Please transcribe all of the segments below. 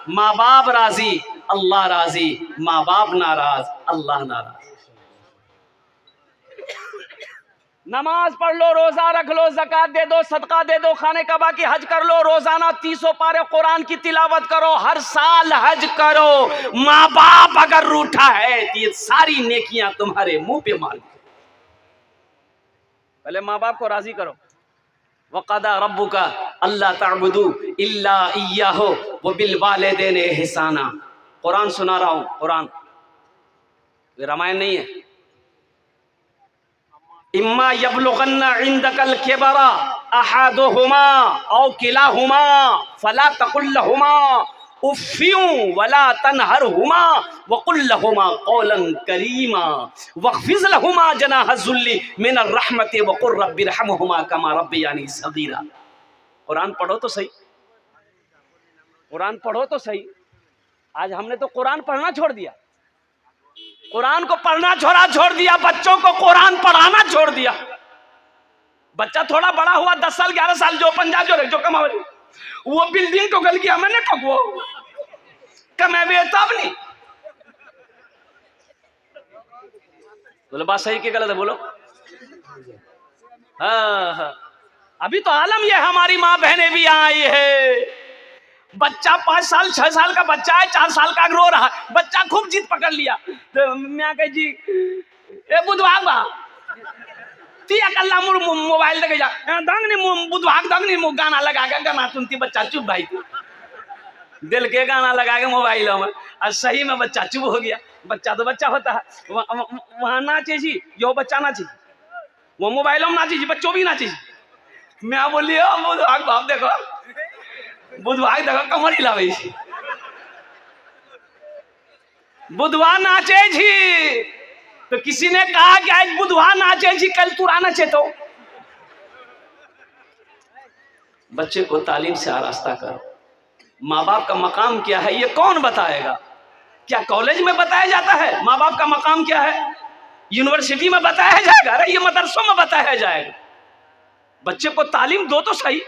माँ बाप राजी अल्लाह राजी, माँ बाप नाराज अल्लाह नाराज। नमाज पढ़ लो, रोजा रख लो, ज़कात दे दो, सदका दे दो, खाने काबा की हज कर लो, रोजाना 300 पारे कुरान की तिलावत करो, हर साल हज करो। माँ बाप अगर रूठा है तो ये सारी नेकियां तुम्हारे मुंह पे मार दो। पहले माँ बाप को राजी करो। वक़दा रब्बुका अल्ला ताबुदू इल्ला इय्याहु व बिल वालिदैनि इहसाना। कुरान सुना रहा हूँ, कुरान, रामायण नहीं है। इम्मा यबलुगन्ना इंदकल किबरा अहादुहुमा औ किलाहुमा फला तकुल लहुमा उफ्फियु वला तनहरहुमा वकुल लहुमा कौलन करीमा वख्फिज़ लहुमा जनाह ज़ुल्ली मिनर रहमति वकुर रब्बिरहमहुमा कमा रब्बियानी सगीरा। कुरान पढ़ो तो सही, कुरान पढ़ो तो सही। आज हमने तो कुरान पढ़ना छोड़ दिया, कुरान को पढ़ना छोड़ दिया, बच्चों को कुरान पढ़ाना छोड़ दिया। बच्चा थोड़ा बड़ा हुआ 10 साल 11 साल जो पंजाब जो कमा वो बिल्डिंग तो गल गया, मैंने ठगो कमे तब नहीं। बोलो बात सही की गलत है, बोलो। हाँ, अभी तो आलम ये हमारी माँ बहनें भी आई है। बच्चा 5 साल 6 साल का बच्चा है, 4 साल का रो रहा है, बच्चा खूब जिद पकड़ लिया तो मैं कह जी ए बुधवार बा तिया कल्ला मुर मोबाइल देके जा दंग ने बुधवार दंग ने गाना लगा के गाना सुनती। बच्चा चुप भाई, दिल के गाना लगा के मोबाइल में, और सही में बच्चा चुप हो गया। बच्चा तो बच्चा होता है, वहां नाचे जी, जो बच्चा नाचे, वो मोबाइल में नाचे जी, बच्चों भी नाचे जी। मैं बोली बुधवार बाप देखो, बुधवार देखो कमर हिलावे, बुधवार नाचे जी। तो किसी ने कहा कि आज बुधवार नाचे जी, कल तुरा नाचे। तो बच्चे को तालीम से आरास्ता करो। माँ बाप का मकाम क्या है ये कौन बताएगा? क्या कॉलेज में बताया जाता है माँ बाप का मकाम क्या है? यूनिवर्सिटी में बताया जाएगा? अरे ये मदरसों में बताया जाएगा। बच्चे को तालीम दो तो सही,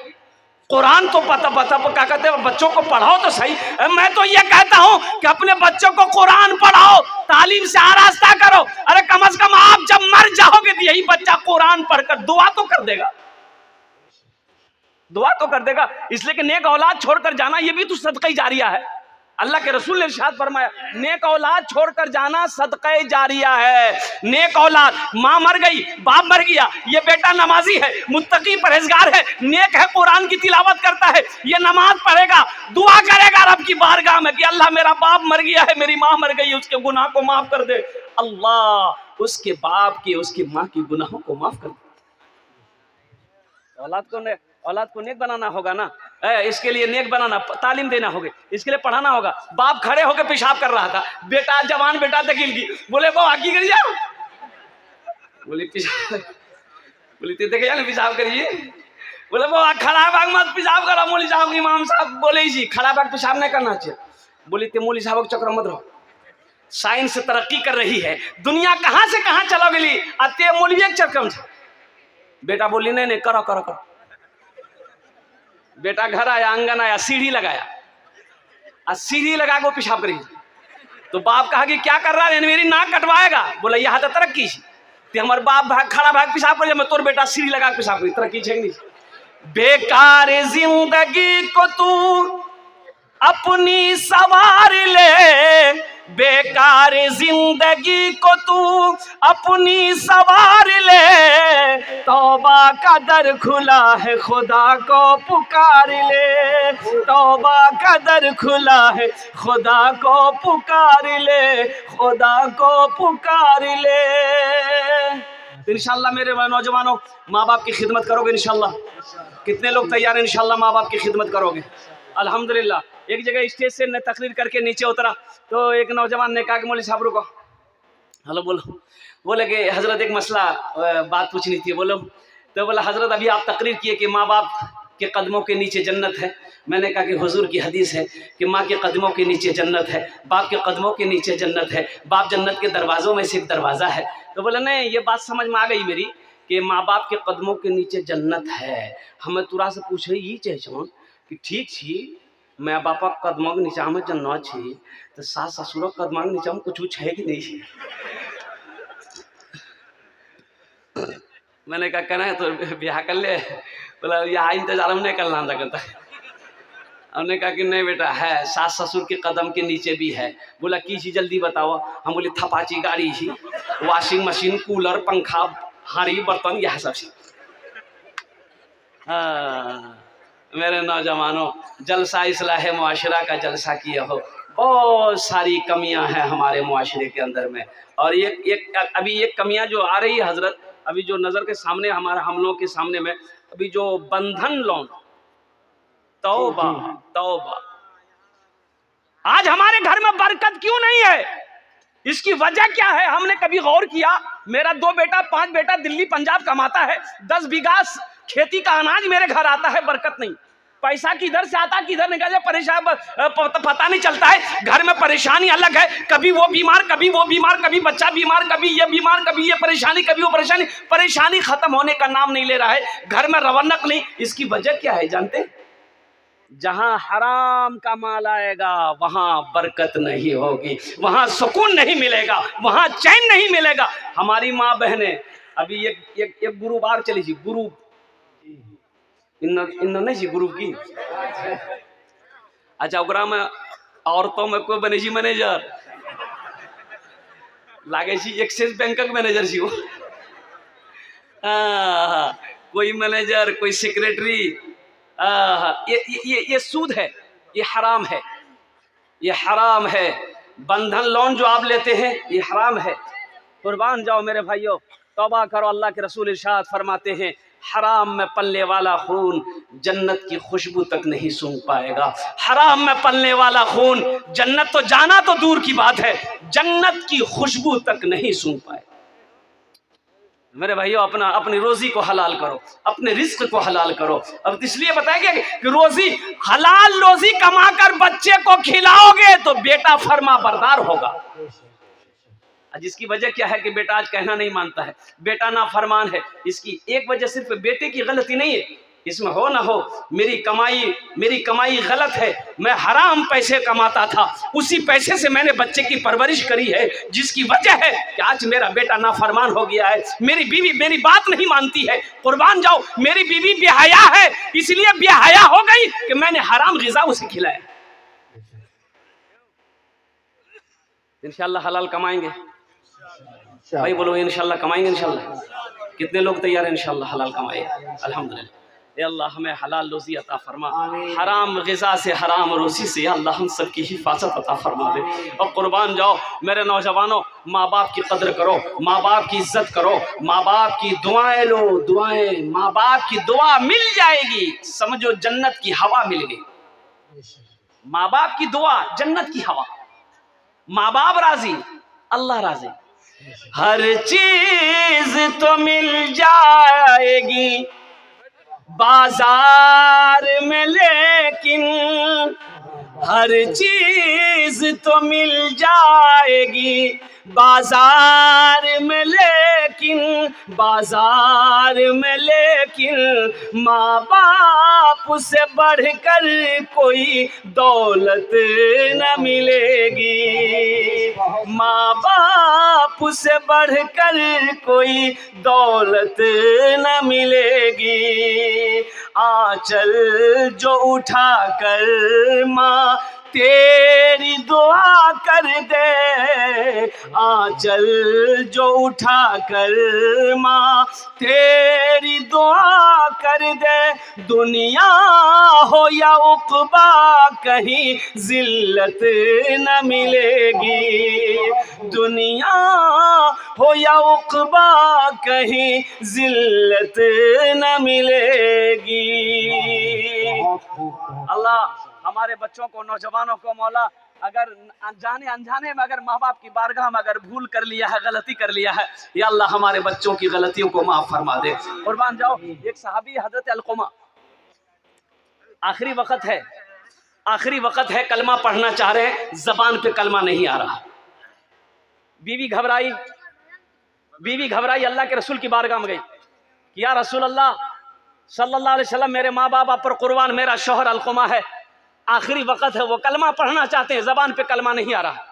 कुरान तो पता क्या कहते हैं, बच्चों को पढ़ाओ तो सही। मैं तो ये कहता हूं कि अपने बच्चों को कुरान पढ़ाओ, तालीम से आरास्ता करो। अरे कम से कम आप जब मर जाओगे तो यही बच्चा कुरान पढ़कर दुआ तो कर देगा, दुआ तो कर देगा। इसलिए कि नेक औलाद छोड़कर जाना ये भी तो सदका जारिया है। अल्लाह के रसूल ने इरशाद फरमाया, नेक औलाद छोड़कर जाना सदका जारिया है। नेक औलाद, माँ मर गई, बाप मर गया, ये बेटा नमाजी है, मुत्तकी परहेजगार है, नेक है, कुरान की तिलावत करता है, ये नमाज पढ़ेगा, दुआ करेगा रब की बारगाह में कि अल्लाह मेरा बाप मर गया है, मेरी माँ मर गई, उसके गुनाह को माफ कर दे। अल्लाह उसके बाप के, उसकी माँ के गुनाहों को माफ कर दे। औलाद को नेक बनाना होगा ना, इसके लिए नेक बनाना, तालीम देना होगा, इसके लिए पढ़ाना होगा। बाप खड़े होकर पेशाब कर रहा था, बेटा जवान बेटा दकील की बोले वो आगे कर जाओ, बोली बोली देखे जाने पेशाब करिए, बोले वो खड़ा बाग मत पेशाब करो। मौली साहब इमाम साहब बोले जी खड़ा बाग पेशाब नहीं करना चाहिए। बोली ते मौली साहब चक्र मत रहो, साइंस तरक्की कर रही है, दुनिया कहाँ से कहाँ चला गई, अत्य मौलवी चक्र। बेटा बोली नहीं नहीं करो करो करो। बेटा घर आया, आंगन आया, सीढ़ी लगाया, और सीढ़ी लगा के पेशाब करेगी। तो बाप कहा कि क्या कर रहा है, मेरी नाक कटवाएगा। बोला यह तो तरक्की हमारे बाप भाग खड़ा भाग पेशाब कर, मैं तोर बेटा सीढ़ी लगा के पेशाब करी, तरक्की है नहीं। बेकार जिंदगी को तू अपनी सवार ले, बेकार जिंदगी को तू अपनी सवार ले, तौबा का दर खुला है खुदा को पुकार ले, तौबा का दर खुला है खुदा को पुकार ले, खुदा को पुकार ले। इंशाल्लाह मेरे नौजवानों माँ बाप की खिदमत करोगे इंशाल्लाह। कितने लोग तैयार हैं इंशाल्लाह माँ बाप की खिदमत करोगे? अल्हम्दुलिल्लाह। एक जगह स्टेज से तकरीर करके नीचे उतरा तो एक नौजवान ने कहा कि मौलवी साहब रुको, हेलो बोलो। बोले कि हजरत एक मसला बात पूछनी थी। बोलो तो बोला हजरत अभी आप तकरीर किए कि माँ बाप के कदमों के नीचे जन्नत है। मैंने कहा कि हुजूर की हदीस है कि माँ के कदमों के नीचे जन्नत है, बाप के कदमों के नीचे जन्नत है, बाप जन्नत के दरवाज़ों में से एक दरवाज़ा है। तो बोला नहीं, ये बात समझ में आ गई मेरी कि माँ बाप के कदमों के नीचे जन्नत है। हमें तुरा से पूछे ये चाहिए कि ठीक छी मैं बापा कदमों के नीचा में जन्ना छी तो सास ससुर कदमों के नीचा में कुछ है कि नहीं। मैंने कहा कहना है तो ब्याह कर ले। बोला यहाँ इंतजार में नहीं करना लगता। हमने कहा कि नहीं बेटा है, सास ससुर के कदम के नीचे भी है। बोला की चीज जल्दी बताओ। हम बोले थपाची गाड़ी ही, वॉशिंग मशीन, कूलर, पंखा, हाड़ी बर्तन, यह सब चीज। मेरे नौजवानों, जलसा इस्लाह मुआशरा का जलसा किए हो। बहुत सारी कमियां हैं हमारे मुआशरे के अंदर में। और अभी एक कमियां जो आ रही है हजरत, अभी जो नज़र के सामने हमारा, हम लोग के सामने में अभी जो बंधन लोन, तौबा तौबा। आज हमारे घर में बरकत क्यों नहीं है? इसकी वजह क्या है? हमने कभी गौर किया? मेरा 2 बेटा 5 बेटा दिल्ली पंजाब कमाता है, 10 बीघा खेती का अनाज मेरे घर आता है, बरकत नहीं। पैसा किधर से आता किधर निकल जाए परेशान, पता नहीं चलता है। घर में परेशानी अलग है, कभी वो बीमार, कभी वो बीमार, कभी बच्चा बीमार, कभी ये बीमार, कभी ये परेशानी, कभी वो परेशानी। परेशानी खत्म होने का नाम नहीं ले रहा है, घर में रौनक नहीं। इसकी वजह क्या है जानते? जहां हराम का माल आएगा वहां बरकत नहीं होगी, वहां सुकून नहीं मिलेगा, वहां चैन नहीं मिलेगा। हमारी माँ बहने अभी एक गुरुवार चली थी, गुरु नहीं जी गुरु की। अच्छा ओकरा में औरतों में कोई बने जी मैनेजर लागे जी, एक्सिस बैंक का मैनेजर जी वो। कोई मैनेजर, कोई सेक्रेटरी। ये सूद है, ये हराम है, ये हराम है। बंधन लोन जो आप लेते हैं ये हराम है। कुर्बान जाओ मेरे भाइयों, तौबा करो। अल्लाह के रसूल इरशाद फरमाते हैं, हराम में पलने वाला खून जन्नत की खुशबू तक नहीं सूंघ पाएगा। हराम में पलने वाला खून जन्नत तो जाना तो दूर की बात है, जन्नत की खुशबू तक नहीं सूंघ पाएगा। मेरे भाइयों, अपनी रोजी को हलाल करो, अपने रिस्क को हलाल करो। अब इसलिए बताएंगे कि रोजी हलाल रोजी कमाकर बच्चे को खिलाओगे तो बेटा फर्मा बरदार होगा। जिसकी वजह क्या है कि बेटा आज कहना नहीं मानता है, बेटा ना फरमान है। इसकी एक वजह सिर्फ बेटे की गलती नहीं है, इसमें हो ना हो मेरी कमाई गलत है। मैं हराम पैसे कमाता था, उसी पैसे से मैंने बच्चे की परवरिश करी है, जिसकी वजह है कि आज मेरा बेटा नाफरमान हो गया है। मेरी बीवी मेरी बात नहीं मानती है। कुर्बान जाओ, मेरी बीवी बेहया है, इसलिए बेहया हो गई कि मैंने हराम ग़िज़ा उसे खिलाया। इंशाल्लाह हलाल कमाएंगे भाई, बोलो इंशाल्लाह कमाएंगे। इंशाल्लाह कितने लोग तैयार हैं इंशाल्लाह हलाल कमाएंगे? अल्हम्दुलिल्लाह। या अल्लाह हमें हलाल रोज़ी अता फरमा, हराम ग़िज़ा से, हराम रोज़ी से अल्लाह हम सब की हिफाजत अता फरमा दे। और कुर्बान जाओ मेरे नौजवानों, माँ बाप की कदर करो, माँ बाप की इज्जत करो, माँ बाप की दुआएं लो। दुआएं, माँ बाप की दुआ मिल जाएगी, समझो जन्नत की हवा मिल गई। माँ बाप की दुआ जन्नत की हवा। माँ बाप राजी, अल्लाह राजी। हर चीज तो मिल जाएगी बाजार में, लेकिन हर चीज तो मिल जाएगी बाजार में, लेकिन माँ बाप से बढ़कर कोई दौलत न मिलेगी। माँ बाप से बढ़कर कोई दौलत न मिलेगी। आंचल जो उठा कर माँ तेरी दुआ कर दे, आंचल जो उठा कर माँ तेरी दुआ कर दे, दुनिया हो या उक़बा कहीं जिल्लत न मिलेगी। दुनिया हो या उक़बा कहीं जिल्लत न मिलेगी। अल्लाह हमारे बच्चों को, नौजवानों को मौला, अगर जाने अनजाने में अगर माँ बाप की बारगाह में अगर भूल कर लिया है, गलती कर लिया है, या अल्लाह हमारे बच्चों की गलतियों को माफ फरमा दे। कुर्बान जाओ, एक सहाबी हजरत अलक़मा, आखिरी वक्त है, कलमा पढ़ना चाह रहे हैं, जबान पे कलमा नहीं आ रहा। बीवी घबराई, अल्लाह के रसूल की बारगाह में गई कि या रसूल अल्लाह सल्लल्लाहु अलैहि वसल्लम, मेरे माँ बाप आप पर कुर्बान, मेरा शौहर अलक़मा है, आखिरी वक्त है, वो कलमा पढ़ना चाहते हैं, जबान पे कलमा नहीं आ रहा।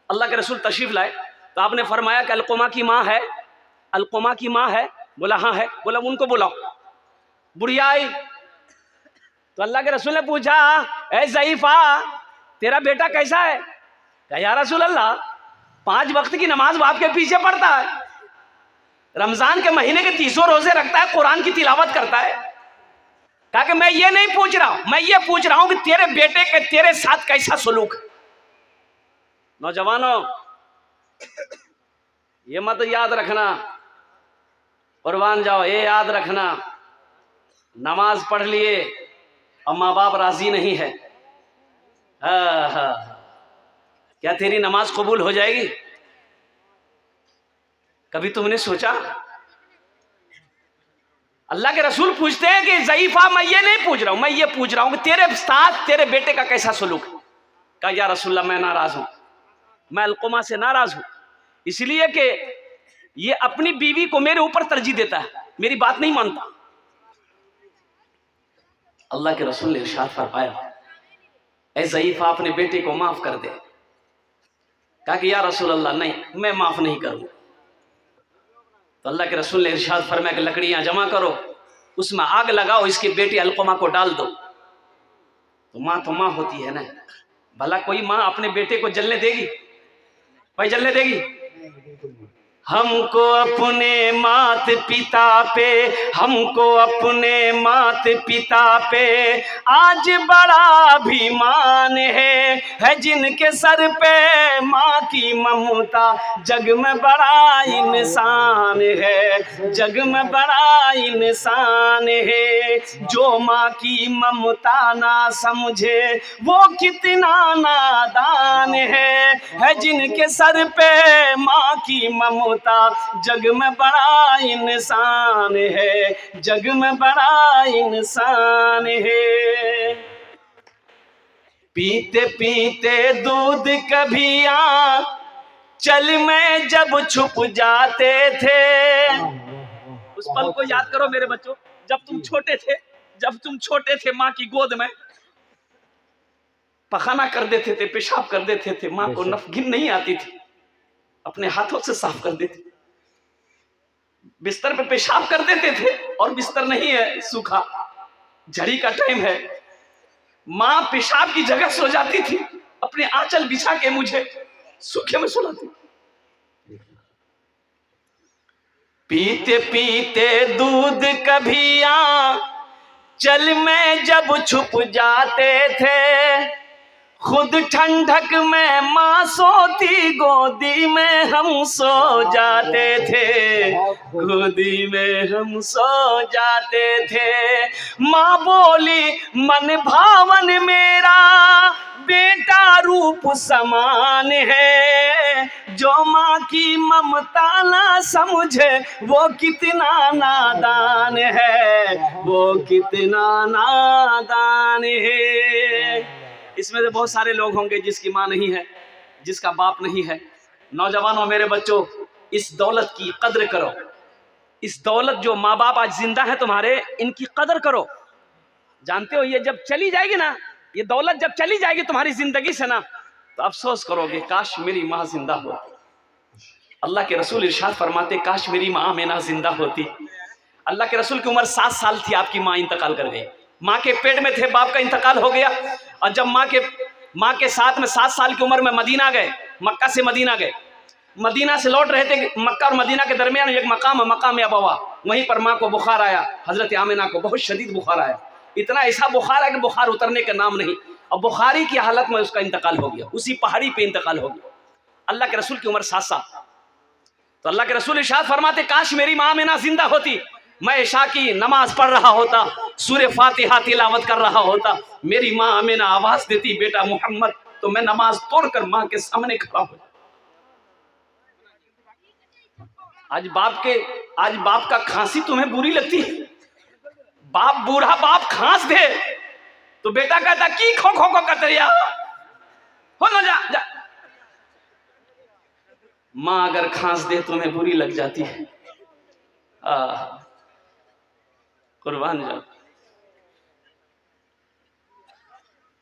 अल्लाह के रसूल तशरीफ लाए तो आपने फरमाया कि अलकुमा की माँ है, अलकुमा की माँ है। बोला हाँ है। बोला उनको बुलाओ। बुढ़िया आई तो अल्लाह के रसूल ने पूछा, ए ज़ईफा, तेरा बेटा कैसा है? कहा या रसूल अल्लाह, 5 वक्त की नमाज बाप के पीछे पढ़ता है, रमजान के महीने के 30 रोजे रखता है, कुरान की तिलावत करता है। कहा कि मैं ये नहीं पूछ रहा हूं, मैं ये पूछ रहा हूं कि तेरे बेटे के तेरे साथ कैसा सलूक है। नौजवानों, ये मत याद रखना, कुर्बान जाओ, ये याद रखना, नमाज पढ़ लिए और माँ बाप राजी नहीं है, क्या तेरी नमाज कबूल हो जाएगी? कभी तुमने सोचा? अल्लाह के रसूल पूछते हैं कि ज़ईफा, मैं ये नहीं पूछ रहा हूं, मैं ये पूछ रहा हूं कि तेरे साथ तेरे बेटे का कैसा सलूक है। कहा या रसूलल्लाह, मैं नाराज हूं, मैं अलकुमा से नाराज हूं, इसलिए कि ये अपनी बीवी को मेरे ऊपर तरजीह देता है, मेरी बात नहीं मानता। अल्लाह के रसूल ने इरशाद फरमाया, ऐ ज़ईफा, अपने बेटे को माफ कर दे। कहा कि या रसूल अल्लाह, नहीं, मैं माफ नहीं करूंगा। तो अल्लाह के रसूल ने इरशाद फरमाया कि लकड़ियां जमा करो, उसमें आग लगाओ, इसके बेटे अलकुमा को डाल दो। तो माँ होती है ना, भला कोई माँ अपने बेटे को जलने देगी? भाई जलने देगी? हमको अपने मात पिता पे, हमको अपने मात पिता पे आज बड़ा अभिमान है जिनके सर पे माँ की ममता, जग में बड़ा इंसान है, जग में बड़ा इंसान है। जो माँ की ममता ना समझे वो कितना नादान है जिनके सर पे माँ की ममता, जग में बड़ा इंसान है, जग में बड़ा इंसान है। पीते पीते दूध कभी चल में जब छुप जाते थे। उस पल को याद करो मेरे बच्चों, जब तुम छोटे थे, जब तुम छोटे थे, माँ की गोद में पखाना कर देते थे, पेशाब कर देते थे, माँ को नफगिन नहीं आती थी, अपने हाथों से साफ कर देते, बिस्तर पे पेशाब कर देते थे, और बिस्तर नहीं है, सूखा झड़ी का टाइम है, माँ पेशाब की जगह सो जाती थी, अपने आंचल बिछा के मुझे सूखे में सुलाती। पीते पीते दूध कभी चल में जब छुप जाते थे, खुद ठंडक में माँ सोती, गोदी में हम सो जाते थे, गोदी में हम सो जाते थे। माँ बोली मन भावन मेरा बेटा रूप समान है, जो माँ की ममता ना समझे वो कितना नादान है, वो कितना नादान है। इसमें से बहुत सारे लोग होंगे जिसकी माँ नहीं है, जिसका बाप नहीं है। नौजवानों, मेरे बच्चों, इस दौलत की कदर करो। इस दौलत, जो माँ बाप आज जिंदा है तुम्हारे, इनकी कदर करो। जानते हो, ये जब चली जाएगी ना, ये दौलत जब चली जाएगी तुम्हारी जिंदगी से ना, तो अफसोस करोगे, काश मेरी माँ जिंदा होती। अल्लाह के रसूल इरशाद फरमाते, काश मेरी माँ आमिना जिंदा होती। अल्लाह के रसूल की उम्र 7 साल थी, आपकी माँ इंतकाल कर गई। माँ के पेट में थे, बाप का इंतकाल हो गया, और जब माँ के साथ में 7 साल की उम्र में मदीना गए, मक्का से मदीना गए, मदीना से लौट रहे थे, मक्का और मदीना के दरमियान एक मकाम है, मकाम अबवा, वहीं पर माँ को बुखार आया, हजरत आमिना को बहुत शदीद बुखार आया, इतना ऐसा बुखार है कि बुखार उतरने का नाम नहीं, और बुखारी की हालत में उसका इंतकाल हो गया, उसी पहाड़ी पे इंतकाल हो गया। अल्लाह के रसूल की उम्र 7 साल। तो अल्लाह के रसूल इरशाद फरमाते, काश मेरी माँ आमिना जिंदा होती, मैं इशा की नमाज पढ़ रहा होता, सूरह फातिहा तिलावत कर रहा होता, मेरी माँ आमिना आवाज देती, बेटा मोहम्मद, तो मैं नमाज तोड़कर माँ के सामने खड़ा हो। आज बाप का खांसी तुम्हें बुरी लगती है? बाप, बूढ़ा बाप खांस दे तो बेटा कहता की खो खो खो कतरिया हो ना, जा। माँ अगर खांस दे तुम्हें बुरी लग जाती है। कुर्बान जाओ।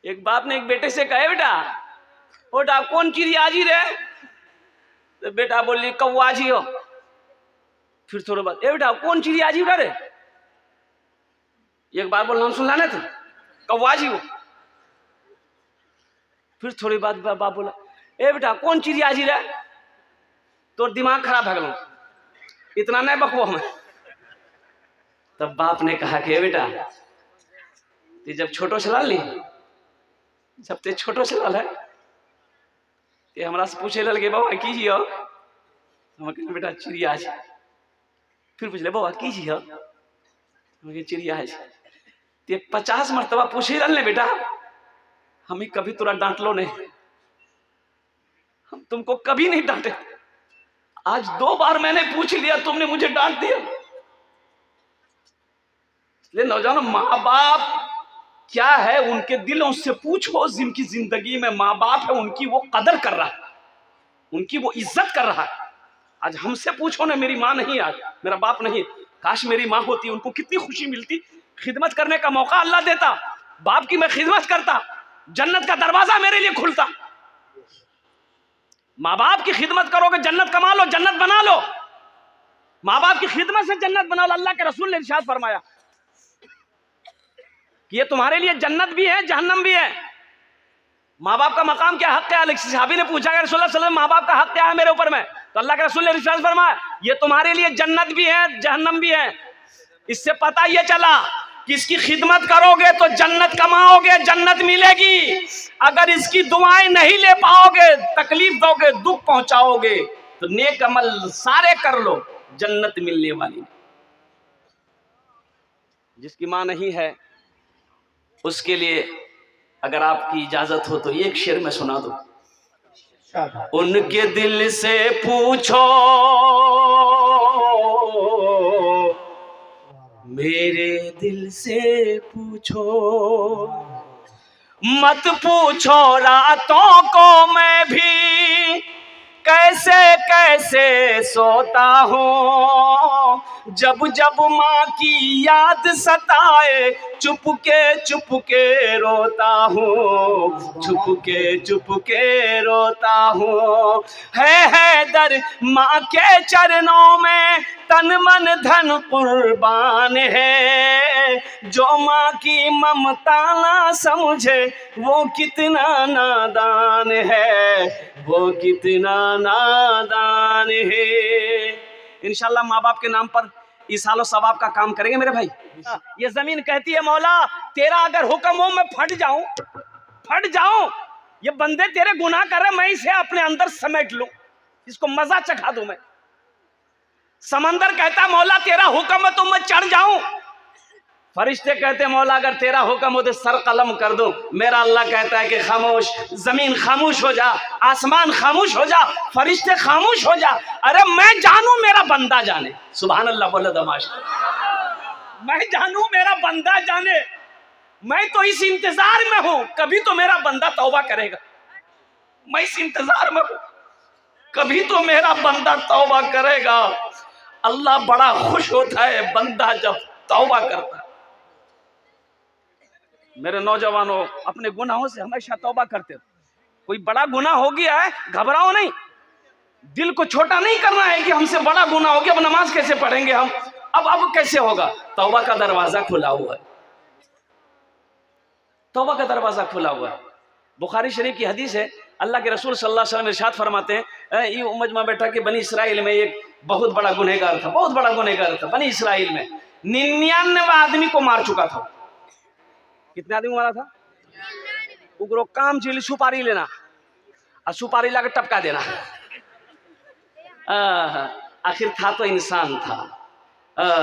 एक बाप ने एक बेटे से कहे, बेटा बेटा कौन चिड़िया जी रे? तो बेटा बोली कौवा जी हो। फिर थोड़े बाद, ए बेटा कौन चिड़िया जी रे? एक बार बोल, नाम सुनलाने थे, कौवा जी हो। फिर थोड़ी बाद बाप बोला, ए बेटा कौन चिड़िया जी रे? तो दिमाग खराब है गलो, इतना नहीं बकवो हमें। तब बाप ने कहा कि बेटा ते जब छोटो चलाल ली, जब ते छोटो चलाल है ते हमरा से पूछे लल के बाबा की जी हो? हम कहे बेटा चिड़िया है। फिर पूछ ले बाबा की जी हो? हम कहे चिड़िया है। ते 50 मरतबा पूछे लल ने बेटा, हमें कभी तुरा डांट लो नहीं, हम तुमको कभी नहीं डांटे, आज 2 बार मैंने पूछ लिया, तुमने मुझे डांट दिया। इसलिए नौजवानों, माँ बाप क्या है उनके दिलों से पूछो, जिनकी जिंदगी में माँ बाप है उनकी वो कदर कर रहा है, उनकी वो इज्जत कर रहा है। आज हमसे पूछो ना, मेरी माँ नहीं, आज मेरा बाप नहीं, काश मेरी माँ होती, उनको कितनी खुशी मिलती, खिदमत करने का मौका अल्लाह देता, बाप की मैं खिदमत करता, जन्नत का दरवाजा मेरे लिए खुलता। माँ बाप की खिदमत करोगे जन्नत कमा लो, जन्नत बना लो। माँ बाप की खिदमत से जन्नत बना लो। अल्लाह के रसूल ने इरशाद फरमाया कि ये तुम्हारे लिए जन्नत भी है, जहन्नम भी है। माँ बाप का मकाम क्या, हक क्या? सहाबी ने पूछा कि रसूलुल्लाह सल्लल्लाहु अलैहि वसल्लम माँ बाप का हक क्या है मेरे ऊपर में? तो अल्लाह के रसूल ने इरशाद फरमाया ये तुम्हारे लिए जन्नत भी है, जहन्नम भी है। इससे पता ये चला कि इसकी खिदमत करोगे तो जन्नत कमाओगे, जन्नत मिलेगी। अगर इसकी दुआएं नहीं ले पाओगे, तकलीफ दोगे, दुख पहुंचाओगे, तो नेक अमल सारे कर लो, जन्नत मिलने वाली। जिसकी मां नहीं है उसके लिए अगर आपकी इजाजत हो तो एक शेर में सुना दो। उनके दिल से पूछो मेरे दिल से पूछो, मत पूछो रातों को मैं भी कैसे कैसे सोता हूँ, जब जब माँ की याद सताए चुपके रोता हूँ, चुपके रोता हूँ। है दर माँ के चरणों में तन मन धन कुर्बान है, जो माँ की ममता ना समझे वो कितना नादान है, वो कितना नादान है। इंशाल्लाह माँ बाप के नाम पर इसालो सवाब का काम करेंगे मेरे भाई। ये जमीन कहती है मौला तेरा अगर हुक्म हो मैं फट जाऊं, ये बंदे तेरे गुनाह कर रहे, मैं इसे अपने अंदर समेट लूं, इसको मजा चखा दूं मैं। समंदर कहता मौला तेरा हुक्म है तो मैं चढ़ जाऊं, फरिश्ते कहते मौला अगर तेरा हुक्म हो तो सर कलम कर दूं। मेरा अल्लाह कहता है कि खामोश, जमीन खामोश हो जा, आसमान खामोश हो जा, फरिश्ते खामोश हो जा। अरे मैं जानू मेरा बंदा जाने, सुभान अल्लाह बोले दमाश, मैं जानू मेरा बंदा जाने, मैं तो इस इंतजार में हूं कभी तो मेरा बंदा तौबा करेगा, मैं इस इंतजार में हूं कभी तो मेरा बंदा तौबा करेगा। अल्लाह बड़ा खुश होता है बंदा जब तौबा करता है। मेरे नौजवानों अपने गुनाहों से हमेशा तौबा करते हो। कोई बड़ा गुनाह हो गया है घबराओ नहीं, दिल को छोटा नहीं करना है कि हमसे बड़ा गुनाह हो गया, अब नमाज कैसे पढ़ेंगे हम, अब कैसे होगा। तौबा का दरवाजा खुला हुआ है, तौबा का दरवाजा खुला हुआ है। बुखारी शरीफ की हदीस है, अल्लाह के रसूल सल्लल्लाहु अलैहि वसल्लम इरशाद फरमाते हैं ये उम्मत में बैठा कि बनी इसराइल में एक बहुत बड़ा गुनहगार था, बहुत बड़ा गुनहगार था। बनी इसराइल में 99 आदमी को मार चुका था। कितने आदमी को मारा था? उग्रो काम चीली सुपारी लेना और सुपारी लाकर टपका देना। आखिर था तो इंसान था,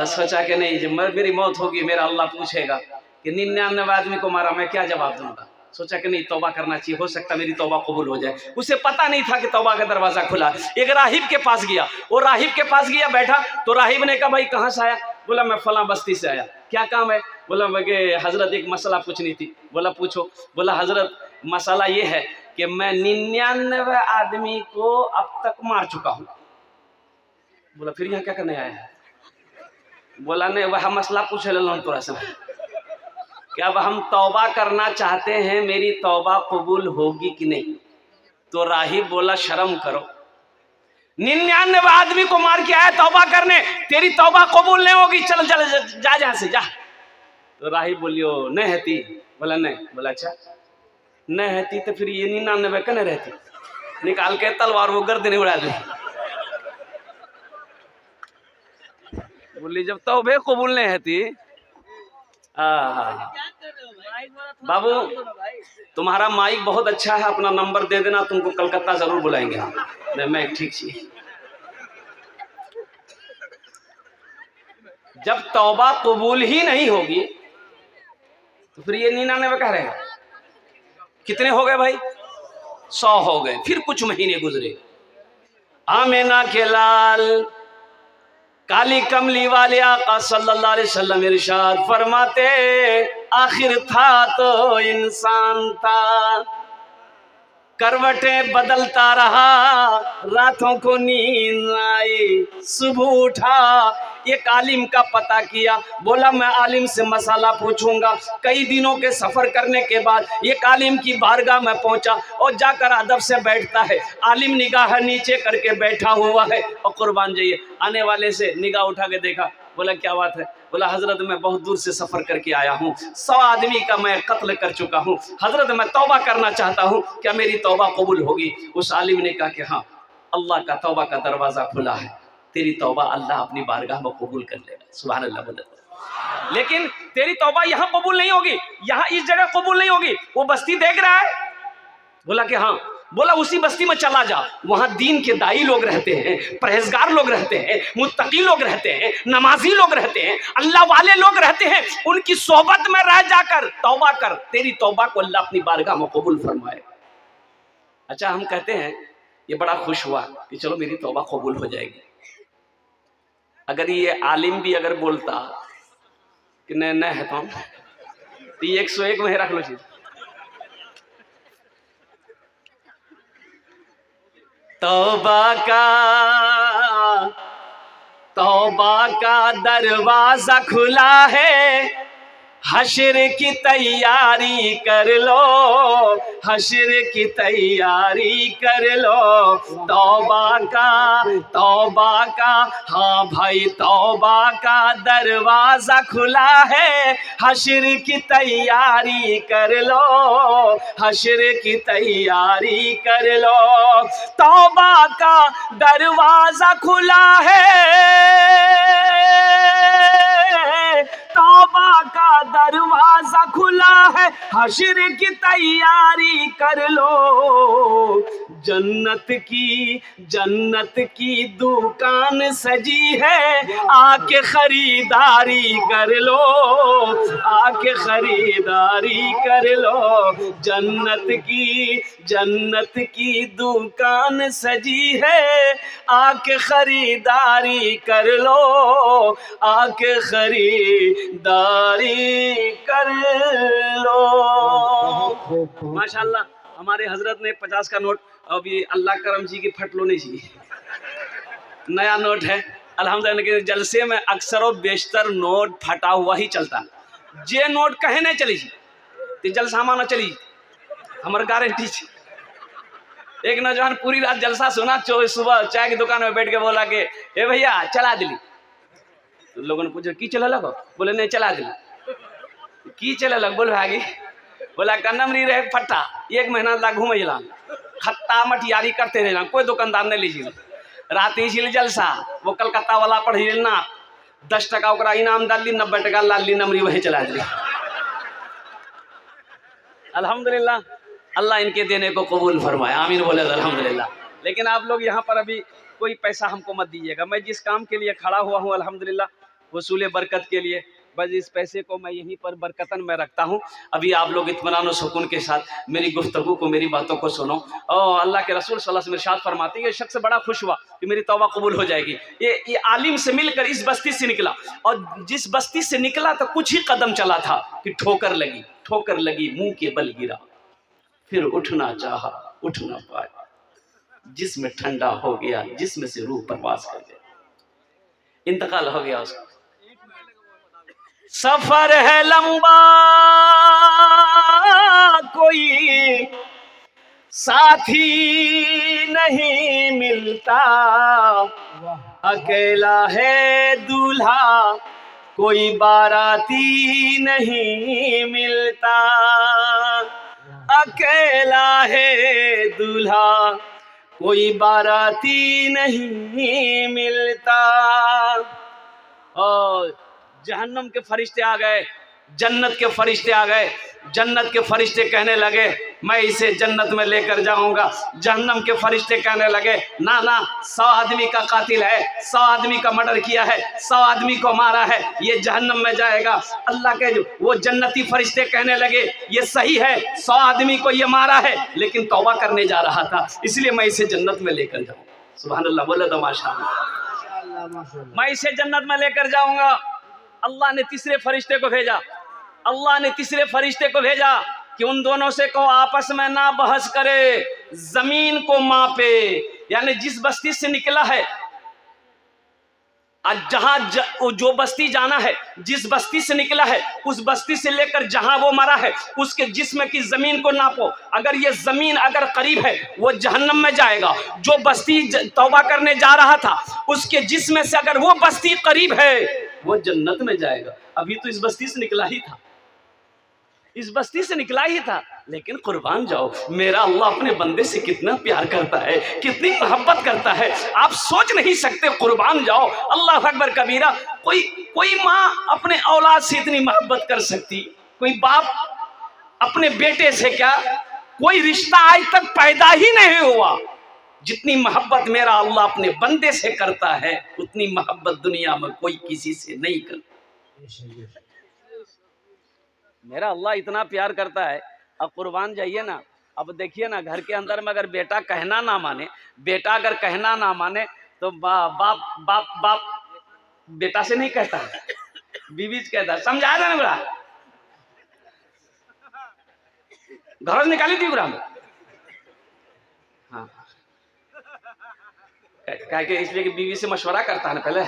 सोचा कि नहीं जब मेरी मौत होगी मेरा अल्लाह पूछेगा कि 99 आदमी को मारा, मैं क्या जवाब दूंगा। सोचा कि नहीं तौबा करना चाहिए, हो सकता मेरी तौबा कबूल हो जाए। उसे पता नहीं था कि तौबा का दरवाजा खुला। एक राहिब के पास गया, वो राहिब के पास गया बैठा, तो राहिब ने कहा भाई कहाँ से आया? बोला मैं फला बस्ती से आया। क्या काम है? बोला मैं हजरत एक मसला पूछनी थी। बोला पूछो। बोला हजरत मसला ये है कि मैं 99 आदमी को अब तक मार चुका हूँ। बोला फिर यहाँ क्या करने आया है? बोला नहीं वह मसला पूछ ले थोड़ा सा। कि अब हम तौबा करना चाहते हैं, मेरी तौबा कबूल होगी कि नहीं। तो राहिब बोला शर्म करो, 99 आदमी को मार के आया तौबा करने, तेरी तौबा कबूल नहीं होगी, चल चल जा जहां से जा। तो राहिब बोलियो नहीं रहती। बोला नहीं। बोला अच्छा नहीं रहती तो फिर ये 99 कन रहती। निकाल के तलवार वो गर्दन उड़ा दी। बोली जब तौबे कबूल नहीं रहती। बाबू तुम्हारा माइक बहुत अच्छा है, अपना नंबर दे देना, तुमको कलकत्ता जरूर बुलाएंगे। नहीं मैं ठीक छी। जब तौबा कबूल ही नहीं होगी तो फिर ये 99 कह रहे हैं। कितने हो गए भाई? 100 हो गए। फिर कुछ महीने गुजरे, आमेना के लाल काली कमली वाले आका सल्लल्लाहु अलैहि वसल्लम इरशाद फरमाते, आखिर था तो इंसान था, करवटें बदलता रहा, रातों को नींद आई, सुबह उठा, एक आलिम का पता किया, बोला मैं आलिम से मसाला पूछूंगा। कई दिनों के सफर करने के बाद एक आलिम की बारगाह में पहुंचा और जाकर अदब से बैठता है। आलिम निगाह नीचे करके बैठा हुआ है और कुर्बान जाइए आने वाले से निगाह उठा के देखा। बोला क्या बात है? बोला हजरत मैं बहुत दूर से सफर करके आया हूँ, 100 आदमी का मैं कत्ल कर चुका हूँ, हजरत मैं तौबा करना चाहता हूँ, क्या मेरी तौबा कबूल होगी? उस आलिम ने कहा कि हाँ, अल्लाह का तौबा का दरवाजा खुला है, तेरी तौबा अल्लाह अपनी बारगाह में कबूल कर लेगा। सुभान अल्लाह। बोले लेकिन तेरी तौबा यहाँ कबूल नहीं होगी, यहाँ इस जगह कबूल नहीं होगी। वो बस्ती देख रहा है? बोला कि हाँ। बोला उसी बस्ती में चला जा, वहां दीन के दाई लोग रहते हैं, परहेजगार लोग रहते हैं, मुत्तकी लोग रहते हैं, नमाजी लोग रहते हैं, अल्लाह वाले लोग रहते हैं, उनकी सोहबत में रह जाकर तौबा कर, तेरी तौबा को अल्लाह अपनी बारगाह में कबूल फरमाए। अच्छा हम कहते हैं ये बड़ा खुश हुआ कि चलो मेरी तौबा कबूल हो जाएगी। अगर ये आलिम भी अगर बोलता कि नहीं नहीं है तो ये 101 में रख लो चीज। तौबा का दरवाजा खुला है, हश्र की तैयारी कर लो, हश्र की तैयारी कर लो। तौबा का हाँ भाई तौबा का दरवाजा खुला है, हश्र की तैयारी कर लो, हश्र की तैयारी कर लो। तौबा का दरवाजा खुला है, तौबा का दरवाजा खुला है, हश्र की तैयारी कर लो। जन्नत की दुकान सजी है, आके खरीदारी कर लो, आके खरीदारी कर लो। जन्नत की दुकान सजी है, आके खरीदारी कर लो, आके खरीदारी कर लो। माशाल्लाह हमारे हजरत ने 50 का नोट, अभी अल्लाह करम जी की फटलो नहीं चाहिए, नया नोट है अल्हम्दुलिल्लाह। जलसे में अक्सर और बेशतर नोट फटा हुआ ही चलता, जे नोट कहे नहीं चली तो जलसा माना चली, हमारे गारंटी। एक नौजवान पूरी रात जलसा सुना, सुबह चाय की दुकान में बैठ के बोला कि ए भैया चला दिली। तो लोगों ने पूछा की चला लगो? बोले नहीं चला दिली। की चला लग? बोल भागी। बोला कन्नमरी रहे फट्टा, 1 महीना तक घूमे खत्ता मटियारी करते रहे, कोई दुकानदार नहीं लीजिए। रात ही छिल जलसा, वो कलकत्ता वाला पढ़ी ना, 10 टका ओकरा इनाम डाल ली, 90 टका लाल ली, नमरी वही चला दी। अल्हम्दुलिल्लाह अल्लाह इनके देने को कबूल फरमाए, आमीन बोले अल्हम्दुलिल्लाह। लेकिन आप लोग यहाँ पर अभी कोई पैसा हमको मत दीजिएगा, मैं जिस काम के लिए खड़ा हुआ हूँ अल्हम्दुलिल्लाह वसूले बरकत के लिए, बस इस पैसे को मैं यहीं पर बरकतन में रखता हूँ। अभी आप लोग इत्मीनान और सुकून के साथ मेरी गुफ्तगू को, मेरी बातों को सुनो। और अल्लाह के रसूल सल्लल्लाहु अलैहि वसल्लम इरशाद फरमाते हैं, ये शख्स बड़ा खुश हुआ कि मेरी तौबा कबूल हो जाएगी। ये आलिम से मिलकर इस बस्ती से निकला, और जिस बस्ती से निकला तो कुछ ही कदम चला था कि ठोकर लगी, मुंह के बल गिरा, फिर उठना चाहा, उठ ना पाया, जिसमें ठंडा हो गया, जिसमें से रूह परवास कर गया, इंतकाल हो गया उसका। सफर है लंबा, कोई साथी नहीं मिलता, अकेला है दूल्हा कोई बाराती नहीं मिलता, अकेला है दूल्हा कोई बाराती नहीं मिलता। और जहन्नम के फरिश्ते आ गए, जन्नत के फरिश्ते आ गए। जन्नत के फरिश्ते कहने लगे मैं इसे जन्नत में लेकर जाऊंगा। जहन्नम के फरिश्ते कहने लगे ना ना, 100 आदमी का कातिल है, 100 आदमी का मर्डर किया है, 100 आदमी को मारा है, ये जहन्नम में जाएगा। अल्लाह के वो जन्नती फरिश्ते कहने लगे ये सही है, 100 आदमी को ये मारा है, लेकिन तौबा करने जा रहा था, इसलिए मैं इसे जन्नत में लेकर जाऊँ। सुभान अल्लाह, बोले तो माशाअल्लाह। मैं इसे जन्नत में लेकर जाऊंगा। अल्लाह ने तीसरे फरिश्ते को भेजा, अल्लाह ने तीसरे फरिश्ते को भेजा कि उन दोनों से कहो आपस में ना बहस करे, जमीन को मापे। यानी जिस बस्ती से निकला है, आज जहां जो बस्ती जाना है, जिस बस्ती से निकला है उस बस्ती से लेकर जहां वो मरा है उसके जिस्म की जमीन को नापो। अगर ये जमीन अगर करीब है वो जहन्नम में जाएगा। जो बस्ती तौबा करने जा रहा था उसके जिस्म से अगर वो बस्ती करीब है वो जन्नत में जाएगा। अभी तो इस बस्ती से निकला ही था, इस बस्ती से निकला ही था, लेकिन कुर्बान जाओ मेरा अल्लाह अपने बंदे से कितना प्यार करता है, कितनी मोहब्बत करता है, आप सोच नहीं सकते। कुर्बान जाओ, अल्लाह अकबर कबीरा। कोई माँ अपने औलाद से इतनी मोहब्बत कर सकती, कोई बाप अपने बेटे से, क्या कोई रिश्ता आज तक पैदा ही नहीं हुआ जितनी मोहब्बत मेरा अल्लाह अपने बंदे से करता है, उतनी मोहब्बत दुनिया में कोई किसी से नहीं करता। मेरा अल्लाह इतना प्यार करता है। अब कुर्बान जाइए ना, अब देखिए ना घर के अंदर में अगर बेटा कहना ना माने, बेटा अगर कहना ना माने तो बाप बाप बाप बेटा से नहीं कहता, बीवी से कहता। समझा था ना बड़ा, घर निकाली थी बुरा में। हाँ, कह के इसलिए कि बीवी से मशवरा करता है ना, पहले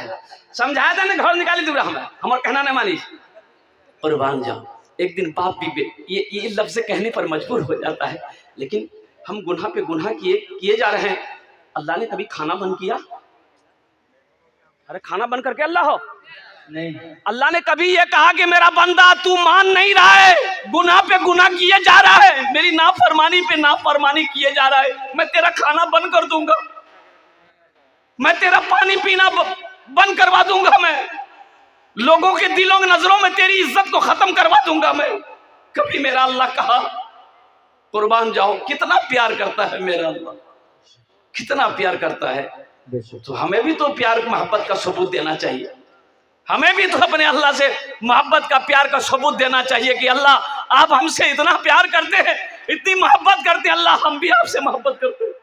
समझाया था ना, घर निकाली थी बुरा हमें, हमारा कहना नहीं मानी। कुर्बान जाओ, एक दिन बाप भी ये लफ्ज़ कहने पर मजबूर हो जाता है, लेकिन हम गुनाह पे गुनाह किए जा रहे हैं। अल्लाह ने कभी खाना बंद किया? अरे खाना बंद करके अल्लाह हो नहीं। अल्लाह ने कभी ये कहा कि मेरा बंदा तू मान नहीं रहा है, गुनाह पे गुनाह किए जा रहा है, मेरी नाफरमानी पे नाफरमानी किए जा रहा है, मैं तेरा खाना बंद कर दूंगा, मैं तेरा पानी पीना बंद करवा दूंगा, मैं लोगों के दिलों की नजरों में तेरी इज्जत को खत्म करवा दूंगा मैं? कभी मेरा अल्लाह कहा? कुर्बान जाओ, कितना प्यार करता है मेरा अल्लाह, कितना प्यार करता है। तो हमें भी तो प्यार मोहब्बत का सबूत देना चाहिए, हमें भी तो अपने अल्लाह से मोहब्बत का प्यार का सबूत देना चाहिए कि अल्लाह आप हमसे इतना प्यार करते हैं, इतनी मोहब्बत करते हैं, अल्लाह हम भी आपसे मोहब्बत करते हैं।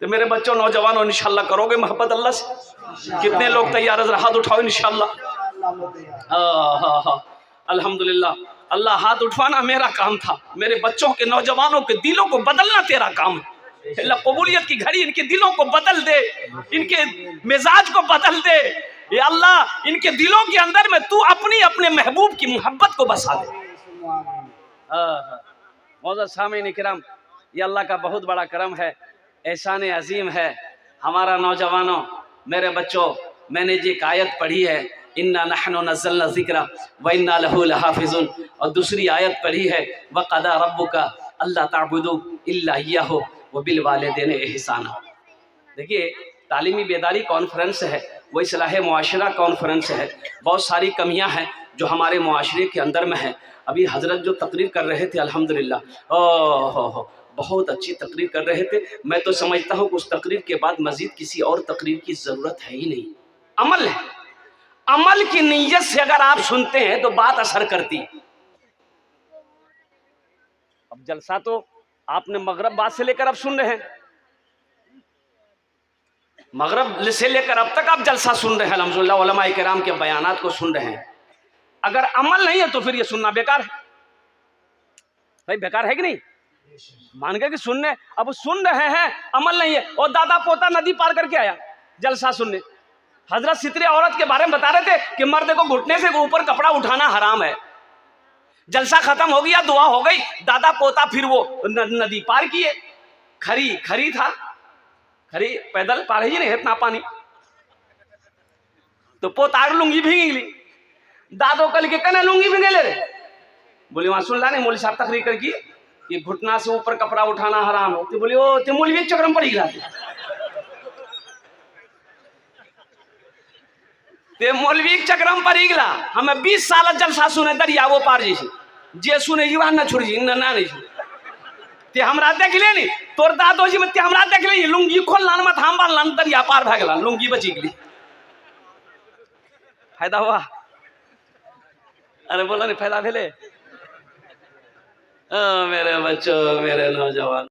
तो मेरे बच्चों, नौजवानों, इंशाल्लाह करोगे मोहब्बत अल्लाह से? कितने लोग तैयार है? हाथ उठाओ इंशाल्लाह। हाँ, अल्हम्दुलिल्लाह। अल्लाह हाथ उठवाना मेरा काम था, मेरे बच्चों के, नौजवानों के दिलों को बदलना तेरा काम है। अल्लाह कबूलियत की घड़ी इनके दिलों को बदल दे, इनके मिजाज को बदल दे। ये अल्लाह इनके दिलों के अंदर में तू अपने महबूब की मोहब्बत को बसा दे। मौजूद सामीन इकराम, ये अल्लाह का बहुत बड़ा करम है, एहसान अजीम है। हमारा नौजवानों, मेरे बच्चों, मैंने जी एक आयत पढ़ी है, इन्ना नहनु नज़्ज़लना ज़िक्रा व इन्ना लहू लहाफ़िज़ून, और दूसरी आयत पढ़ी है व क़दा रब्बुका अल्ला ताबुदू इल्ला इय्याहु व बिल वालिदैनि इहसाना। देखिए, तालीमी बेदारी कॉन्फ्रेंस है, वो इस्लाह मुआशरा कॉन्फ्रेंस है। बहुत सारी कमियां हैं जो हमारे मुआशरे के अंदर में हैं। अभी हज़रत जो तकरीर कर रहे थे अल्हम्दुलिल्लाह, हो बहुत अच्छी तकरीर कर रहे थे। मैं तो समझता हूँ कि उस तकरीर के बाद मज़ीद किसी और तकरीर की ज़रूरत है ही नहीं। अमल है, अमल की नीयत से अगर आप सुनते हैं तो बात असर करती। अब जलसा तो आपने मगरब बाद से लेकर अब सुन रहे हैं, मगरब से लेकर अब तक आप जलसा सुन रहे हैं, अल्हम्दुलिल्लाह उलमाए किराम के बयानात को सुन रहे हैं। अगर अमल नहीं है तो फिर ये सुनना बेकार है। भाई बेकार है कि नहीं? मान गए कि सुनने, अब सुन रहे हैं, अमल नहीं है। और दादा पोता नदी पार करके आया जलसा सुनने, हजरत सितरे औरत के बारे में बता रहे थे कि मर्द को घुटने से ऊपर कपड़ा उठाना हराम है। जलसा खत्म हो गया, दुआ हो गई, दादा पोता फिर वो नदी पार किए। खरी था, खरी पैदल पार ही नहीं इतना पानी, तो पोतार लुंगी भींगी ली, दादो कल के कने लुंगी भींगे ले रे। बोले वहां सुन ला नहीं मौलवी साहब तकरीर कर की कि घुटना से ऊपर कपड़ा उठाना हराम है। तो बोले ओ ते मौलवी एक चक्र में पड़ी गया, ते मौलवी एक चक्र में पड़ी गया। हमें 20 साल जलसा सुने दरिया वो पार जैसे जे सुने जीवा न छोड़ जी ना नहीं ते हमरा देख ले नहीं तोर दादो जी में ते हमरा देख ले लुंगी खोल लान मत हम बाल लान दरिया पार भाग ला, लुंगी बची गई। फायदा हुआ? अरे बोला नहीं फायदा भेले। मेरे बच्चों, मेरे नौजवान।